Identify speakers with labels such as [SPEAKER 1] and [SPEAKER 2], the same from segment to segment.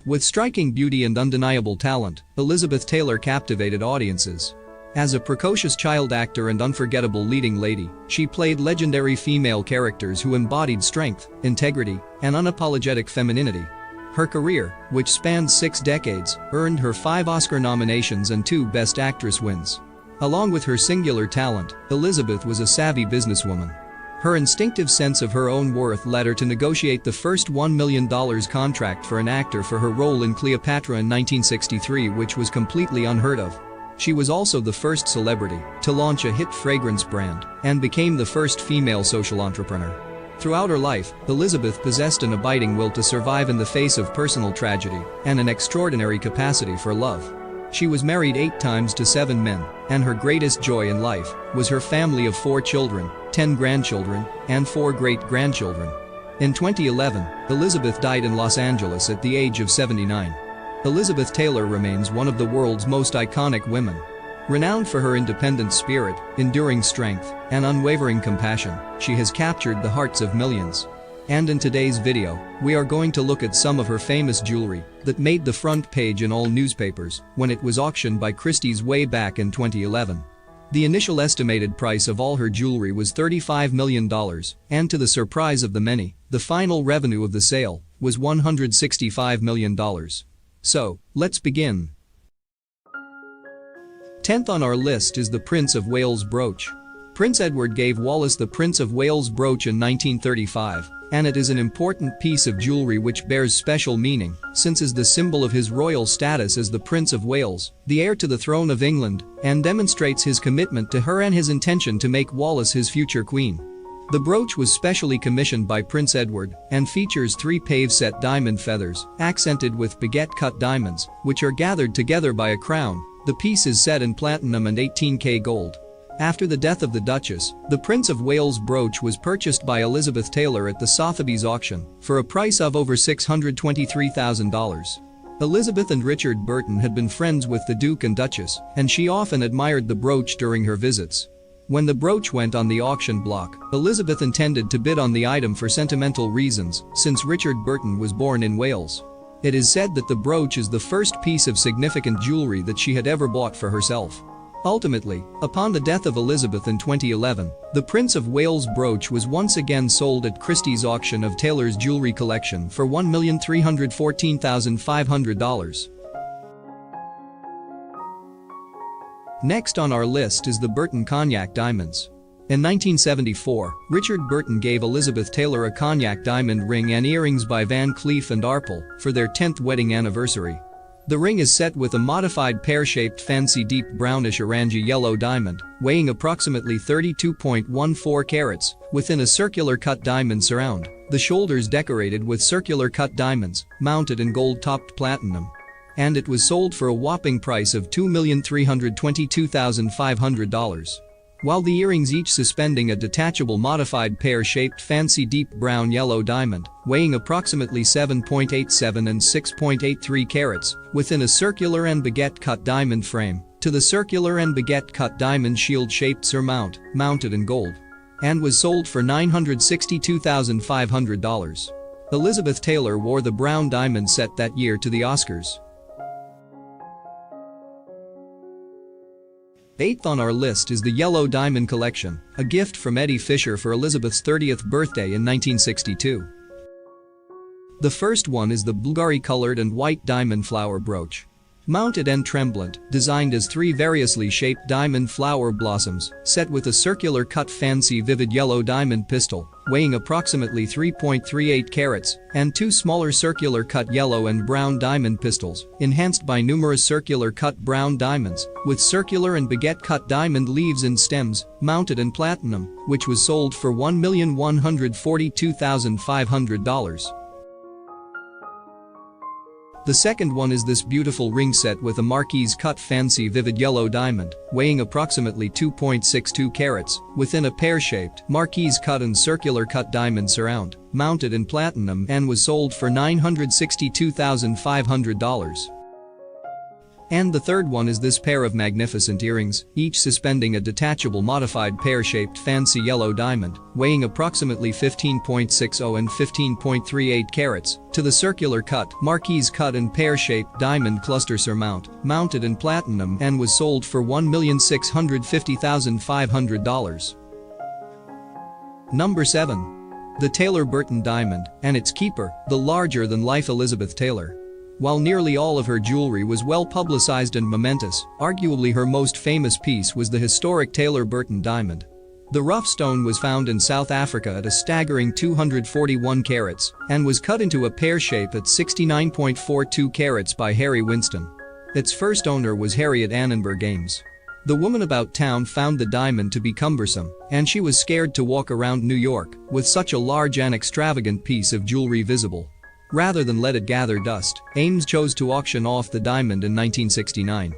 [SPEAKER 1] With striking beauty and undeniable talent, Elizabeth Taylor captivated audiences. As a precocious child actor and unforgettable leading lady, she played legendary female characters who embodied strength, integrity, and unapologetic femininity. Her career, which spanned 6 decades, earned her 5 Oscar nominations and 2 Best Actress wins. Along with her singular talent, Elizabeth was a savvy businesswoman. Her instinctive sense of her own worth led her to negotiate the first $1 million contract for an actor for her role in Cleopatra in 1963, which was completely unheard of. She was also the first celebrity to launch a hit fragrance brand and became the first female social entrepreneur. Throughout her life, Elizabeth possessed an abiding will to survive in the face of personal tragedy and an extraordinary capacity for love. She was married 8 times to 7 men, and her greatest joy in life was her family of 4 children, 10 grandchildren, and 4 great-grandchildren. In 2011, Elizabeth died in Los Angeles at the age of 79. Elizabeth Taylor remains one of the world's most iconic women. Renowned for her independent spirit, enduring strength, and unwavering compassion, she has captured the hearts of millions. And in today's video, we are going to look at some of her famous jewelry that made the front page in all newspapers when it was auctioned by Christie's way back in 2011. The initial estimated price of all her jewelry was $35 million, and to the surprise of the many, the final revenue of the sale was $165 million. So, let's begin. 10th on our list is the Prince of Wales brooch. Prince Edward gave Wallace the Prince of Wales brooch in 1935, and it is an important piece of jewelry which bears special meaning, since it is the symbol of his royal status as the Prince of Wales, the heir to the throne of England, and demonstrates his commitment to her and his intention to make Wallace his future queen. The brooch was specially commissioned by Prince Edward and features 3 pave-set diamond feathers, accented with baguette-cut diamonds, which are gathered together by a crown. The piece is set in platinum and 18K gold. After the death of the Duchess, the Prince of Wales brooch was purchased by Elizabeth Taylor at the Sotheby's auction for a price of over $623,000. Elizabeth and Richard Burton had been friends with the Duke and Duchess, and she often admired the brooch during her visits. When the brooch went on the auction block, Elizabeth intended to bid on the item for sentimental reasons, since Richard Burton was born in Wales. It is said that the brooch is the first piece of significant jewelry that she had ever bought for herself. Ultimately, upon the death of Elizabeth in 2011, the Prince of Wales brooch was once again sold at Christie's auction of Taylor's jewelry collection for $1,314,500. Next on our list is the Burton Cognac diamonds. In 1974, Richard Burton gave Elizabeth Taylor a cognac diamond ring and earrings by Van Cleef & Arpels for their 10th wedding anniversary. The ring is set with a modified pear-shaped fancy deep brownish orangey yellow diamond, weighing approximately 32.14 carats, within a circular cut diamond surround, the shoulders decorated with circular cut diamonds, mounted in gold-topped platinum. And it was sold for a whopping price of $2,322,500. While the earrings each suspending a detachable modified pear-shaped fancy deep brown yellow diamond, weighing approximately 7.87 and 6.83 carats, within a circular and baguette-cut diamond frame, to the circular and baguette-cut diamond shield-shaped surmount, mounted in gold. And was sold for $962,500. Elizabeth Taylor wore the brown diamond set that year to the Oscars. 8th on our list is the Yellow Diamond Collection, a gift from Eddie Fisher for Elizabeth's 30th birthday in 1962. The first one is the Bulgari-colored and white diamond flower brooch. Mounted and tremblant, designed as 3 variously shaped diamond flower blossoms, set with a circular cut fancy vivid yellow diamond pistil, weighing approximately 3.38 carats, and 2 smaller circular cut yellow and brown diamond pistils, enhanced by numerous circular cut brown diamonds, with circular and baguette cut diamond leaves and stems, mounted in platinum, which was sold for $1,142,500. The second one is this beautiful ring set with a marquise cut fancy vivid yellow diamond, weighing approximately 2.62 carats, within a pear-shaped, marquise cut and circular cut diamond surround, mounted in platinum, and was sold for $962,500. And the third one is this pair of magnificent earrings, each suspending a detachable modified pear-shaped fancy yellow diamond, weighing approximately 15.60 and 15.38 carats, to the circular cut, marquise cut and pear-shaped diamond cluster surmount, mounted in platinum and was sold for $1,650,500. Number 7. The Taylor Burton Diamond, and its keeper, the larger-than-life Elizabeth Taylor. While nearly all of her jewelry was well publicized and momentous, arguably her most famous piece was the historic Taylor Burton diamond. The rough stone was found in South Africa at a staggering 241 carats and was cut into a pear shape at 69.42 carats by Harry Winston. Its first owner was Harriet Annenberg Ames. The woman about town found the diamond to be cumbersome, and she was scared to walk around New York with such a large and extravagant piece of jewelry visible. Rather than let it gather dust, Ames chose to auction off the diamond in 1969.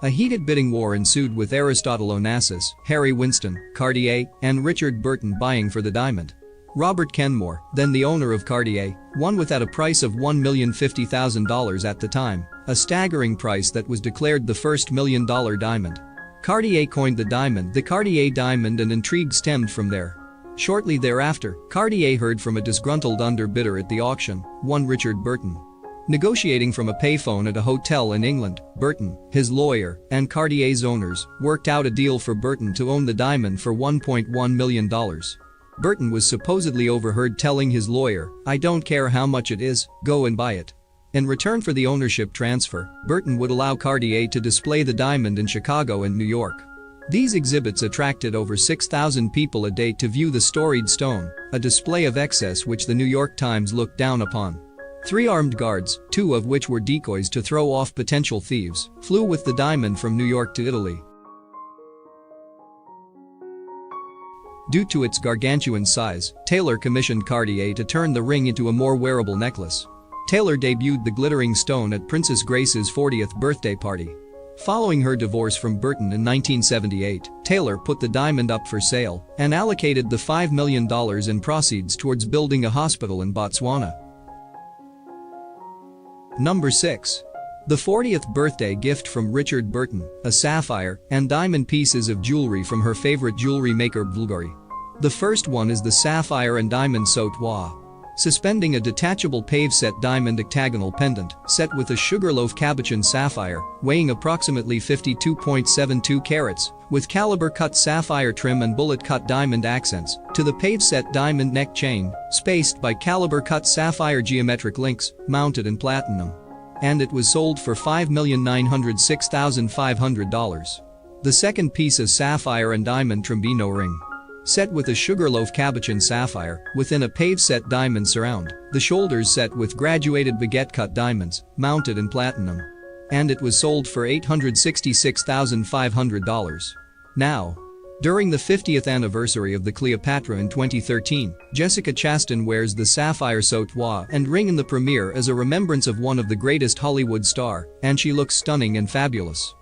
[SPEAKER 1] A heated bidding war ensued with Aristotle Onassis, Harry Winston, Cartier, and Richard Burton buying for the diamond. Robert Kenmore, then the owner of Cartier, won with at a price of $1,050,000 at the time, a staggering price that was declared the first $1,000,000 diamond. Cartier coined the diamond the Cartier diamond, and intrigue stemmed from there. Shortly thereafter, Cartier heard from a disgruntled underbidder at the auction, one Richard Burton. Negotiating from a payphone at a hotel in England, Burton, his lawyer, and Cartier's owners worked out a deal for Burton to own the diamond for $1.1 million. Burton was supposedly overheard telling his lawyer, "I don't care how much it is, go and buy it." In return for the ownership transfer, Burton would allow Cartier to display the diamond in Chicago and New York. These exhibits attracted over 6,000 people a day to view the storied stone, a display of excess which the New York Times looked down upon. 3 armed guards, 2 of which were decoys to throw off potential thieves, flew with the diamond from New York to Italy. Due to its gargantuan size, Taylor commissioned Cartier to turn the ring into a more wearable necklace. Taylor debuted the glittering stone at Princess Grace's 40th birthday party. Following her divorce from Burton in 1978, Taylor put the diamond up for sale and allocated the $5 million in proceeds towards building a hospital in Botswana. Number 6. The 40th birthday gift from Richard Burton, a sapphire and diamond pieces of jewelry from her favorite jewelry maker Bulgari. The first one is the sapphire and diamond sautoir. Suspending a detachable pave-set diamond octagonal pendant, set with a sugarloaf cabochon sapphire, weighing approximately 52.72 carats, with caliber-cut sapphire trim and bullet-cut diamond accents, to the pave-set diamond neck chain, spaced by caliber-cut sapphire geometric links, mounted in platinum. And it was sold for $5,906,500. The second piece is sapphire and diamond trombino ring. Set with a sugarloaf cabochon sapphire, within a pave-set diamond surround, the shoulders set with graduated baguette-cut diamonds, mounted in platinum. And it was sold for $866,500. Now, during the 50th anniversary of the Cleopatra in 2013, Jessica Chastain wears the sapphire sautoir and ring in the premiere as a remembrance of one of the greatest Hollywood star, and she looks stunning and fabulous.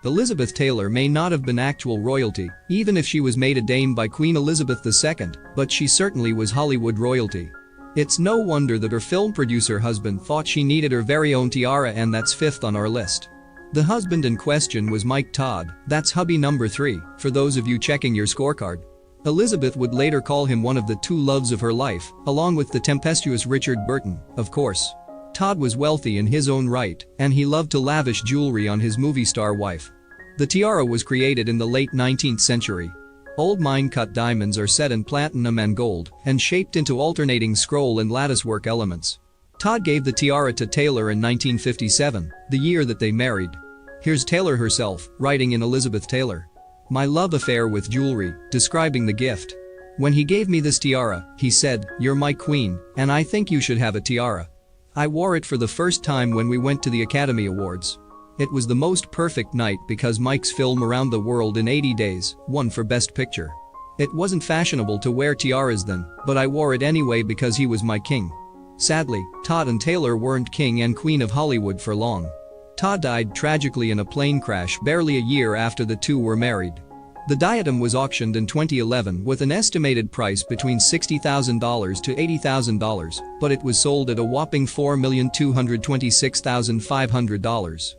[SPEAKER 1] Elizabeth Taylor may not have been actual royalty, even if she was made a dame by Queen Elizabeth II, but she certainly was Hollywood royalty. It's no wonder that her film producer husband thought she needed her very own tiara, and that's 5th on our list. The husband in question was Mike Todd, that's hubby number 3, for those of you checking your scorecard. Elizabeth would later call him one of the 2 loves of her life, along with the tempestuous Richard Burton, of course. Todd was wealthy in his own right, and he loved to lavish jewelry on his movie star wife. The tiara was created in the late 19th century. Old mine-cut diamonds are set in platinum and gold and shaped into alternating scroll and latticework elements. Todd gave the tiara to Taylor in 1957, the year that they married. Here's Taylor herself, writing in Elizabeth Taylor. "My love affair with jewelry," describing the gift. "When he gave me this tiara, he said, 'You're my queen, and I think you should have a tiara.' I wore it for the first time when we went to the Academy Awards. It was the most perfect night because Mike's film Around the World in 80 Days won for Best Picture. It wasn't fashionable to wear tiaras then, but I wore it anyway because he was my king." Sadly, Todd and Taylor weren't king and queen of Hollywood for long. Todd died tragically in a plane crash barely a year after the two were married. The diadem was auctioned in 2011 with an estimated price between $60,000 to $80,000, but it was sold at a whopping $4,226,500.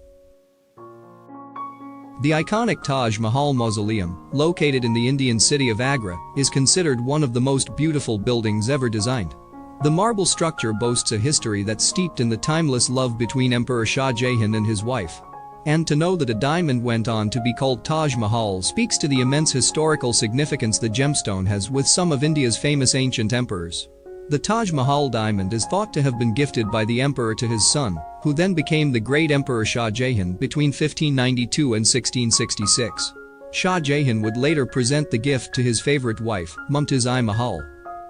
[SPEAKER 1] The iconic Taj Mahal Mausoleum, located in the Indian city of Agra, is considered one of the most beautiful buildings ever designed. The marble structure boasts a history that's steeped in the timeless love between Emperor Shah Jahan and his wife. And to know that a diamond went on to be called Taj Mahal speaks to the immense historical significance the gemstone has with some of India's famous ancient emperors. The Taj Mahal diamond is thought to have been gifted by the emperor to his son, who then became the great Emperor Shah Jahan between 1592 and 1666. Shah Jahan would later present the gift to his favorite wife, Mumtaz-i-Mahal.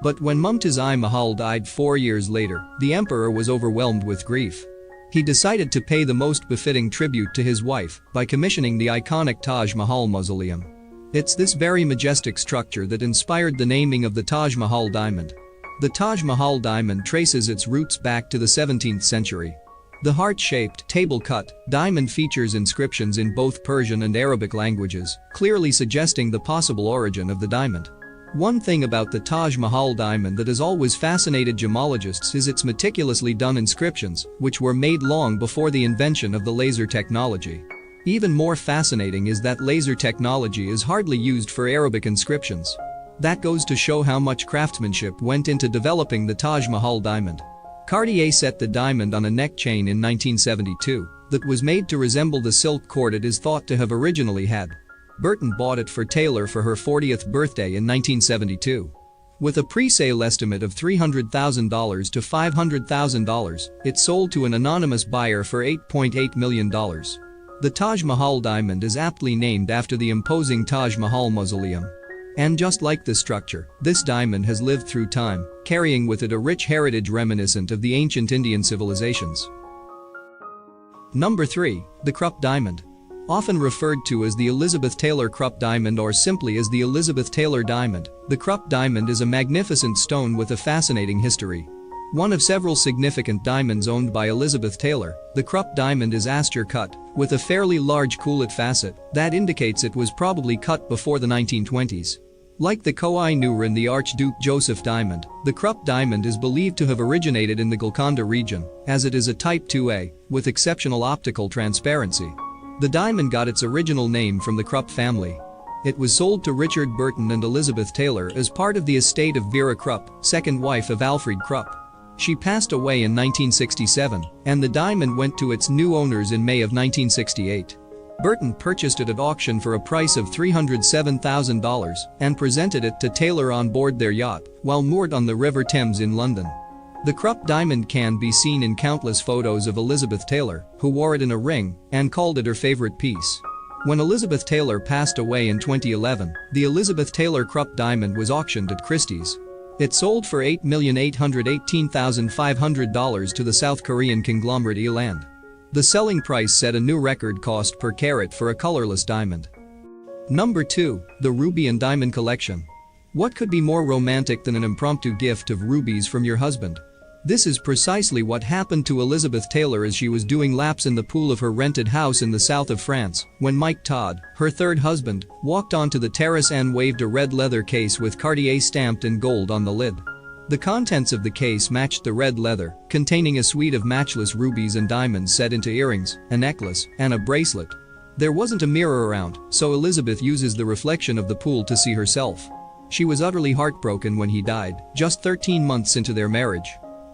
[SPEAKER 1] But when Mumtaz-i-Mahal died 4 years later, the emperor was overwhelmed with grief. He decided to pay the most befitting tribute to his wife by commissioning the iconic Taj Mahal Mausoleum. It's this very majestic structure that inspired the naming of the Taj Mahal diamond. The Taj Mahal diamond traces its roots back to the 17th century. The heart-shaped, table-cut diamond features inscriptions in both Persian and Arabic languages, clearly suggesting the possible origin of the diamond. One thing about the Taj Mahal diamond that has always fascinated gemologists is its meticulously done inscriptions, which were made long before the invention of the laser technology. Even more fascinating is that laser technology is hardly used for Arabic inscriptions. That goes to show how much craftsmanship went into developing the Taj Mahal diamond. Cartier set the diamond on a neck chain in 1972 that was made to resemble the silk cord it is thought to have originally had. Burton bought it for Taylor for her 40th birthday in 1972. With a pre-sale estimate of $300,000 to $500,000, it sold to an anonymous buyer for $8.8 million. The Taj Mahal diamond is aptly named after the imposing Taj Mahal Mausoleum. And just like the structure, this diamond has lived through time, carrying with it a rich heritage reminiscent of the ancient Indian civilizations. Number 3. The Krupp Diamond. Often referred to as the Elizabeth Taylor Krupp Diamond or simply as the Elizabeth Taylor Diamond, the Krupp Diamond is a magnificent stone with a fascinating history. One of several significant diamonds owned by Elizabeth Taylor, the Krupp Diamond is Astor cut, with a fairly large coulant facet that indicates it was probably cut before the 1920s. Like the Koh-i-Noor and the Archduke Joseph diamond, the Krupp diamond is believed to have originated in the Golconda region, as it is a Type 2A, with exceptional optical transparency. The diamond got its original name from the Krupp family. It was sold to Richard Burton and Elizabeth Taylor as part of the estate of Vera Krupp, second wife of Alfred Krupp. She passed away in 1967, and the diamond went to its new owners in May of 1968. Burton purchased it at auction for a price of $307,000 and presented it to Taylor on board their yacht while moored on the River Thames in London. The Krupp diamond can be seen in countless photos of Elizabeth Taylor, who wore it in a ring and called it her favorite piece. When Elizabeth Taylor passed away in 2011, the Elizabeth Taylor Krupp diamond was auctioned at Christie's. It sold for $8,818,500 to the South Korean conglomerate Eland. The selling price set a new record cost per carat for a colorless diamond. Number 2. The Ruby and Diamond Collection. What could be more romantic than an impromptu gift of rubies from your husband? This is precisely what happened to Elizabeth Taylor as she was doing laps in the pool of her rented house in the south of France, when Mike Todd, her third husband, walked onto the terrace and waved a red leather case with Cartier stamped in gold on the lid. The contents of the case matched the red leather, containing a suite of matchless rubies and diamonds set into earrings, a necklace, and a bracelet. There wasn't a mirror around, so Elizabeth uses the reflection of the pool to see herself. She was utterly heartbroken when he died, just 13 months into their marriage.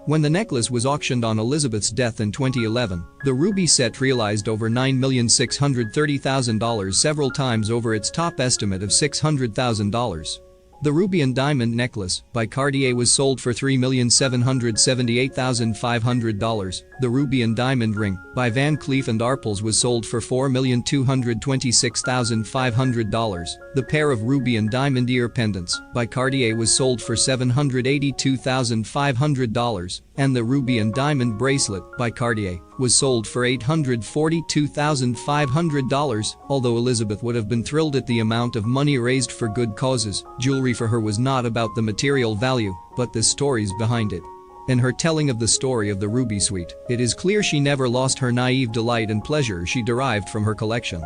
[SPEAKER 1] When the necklace was auctioned on Elizabeth's death in 2011, the ruby set realized over $9,630,000, several times over its top estimate of $600,000. The Ruby and Diamond Necklace by Cartier was sold for $3,778,500. The Ruby and Diamond Ring by Van Cleef & Arpels was sold for $4,226,500. The pair of Ruby and Diamond Ear Pendants by Cartier was sold for $782,500, and the Ruby and Diamond Bracelet by Cartier was sold for $842,500. Although Elizabeth would have been thrilled at the amount of money raised for good causes, jewelry for her was not about the material value, but the stories behind it. In her telling of the story of the Ruby Suite, it is clear she never lost her naive delight and pleasure she derived from her collection.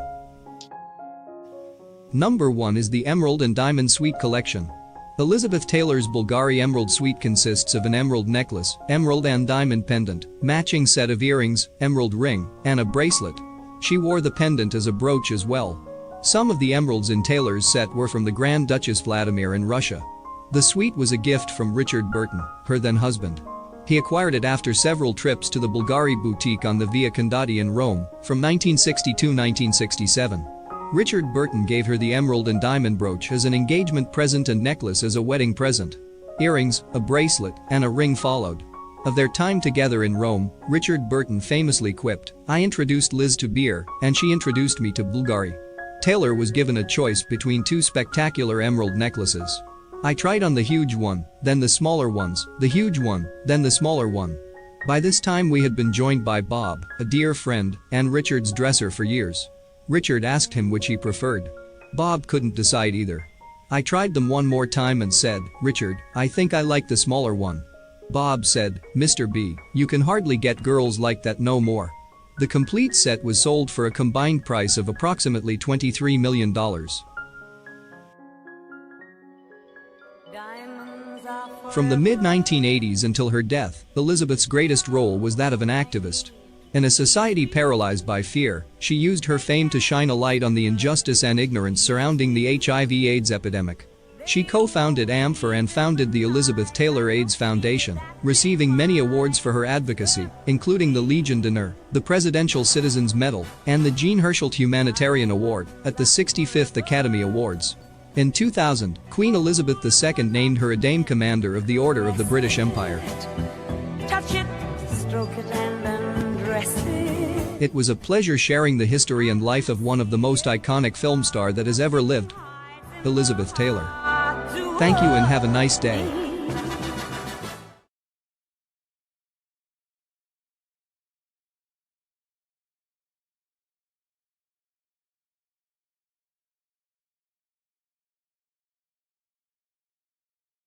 [SPEAKER 1] Number 1 is the Emerald and Diamond Suite Collection. Elizabeth Taylor's Bulgari Emerald Suite consists of an emerald necklace, emerald and diamond pendant, matching set of earrings, emerald ring, and a bracelet. She wore the pendant as a brooch as well. Some of the emeralds in Taylor's set were from the Grand Duchess Vladimir in Russia. The suite was a gift from Richard Burton, her then husband. He acquired it after several trips to the Bulgari boutique on the Via Condotti in Rome from 1960 to 1967. Richard Burton gave her the emerald and diamond brooch as an engagement present and necklace as a wedding present. Earrings, a bracelet, and a ring followed. Of their time together in Rome, Richard Burton famously quipped, "I introduced Liz to beer, and she introduced me to Bulgari." Taylor was given a choice between two spectacular emerald necklaces. "I tried on the huge one, then the smaller ones, the huge one, then the smaller one." By this time we had been joined by Bob, a dear friend, and Richard's dresser for years. Richard asked him which he preferred. Bob couldn't decide either. "I tried them one more time and said, 'Richard, I think I like the smaller one.' Bob said, 'Mr. B, you can hardly get girls like that no more.'" The complete set was sold for a combined price of approximately $23 million. From the mid-1980s until her death, Elizabeth's greatest role was that of an activist. In a society paralyzed by fear, she used her fame to shine a light on the injustice and ignorance surrounding the HIV/AIDS epidemic. She co-founded AMFOR and founded the Elizabeth Taylor AIDS Foundation, receiving many awards for her advocacy, including the Legion d'Honneur, the Presidential Citizens Medal, and the Jean Herschel Humanitarian Award at the 65th Academy Awards. In 2000, Queen Elizabeth II named her a Dame Commander of the Order of the British Empire.
[SPEAKER 2] Touch it, stroke it, and undress it.
[SPEAKER 1] It was a pleasure sharing the history and life of one of the most iconic film star that has ever lived, Elizabeth Taylor. Thank you and have a nice day.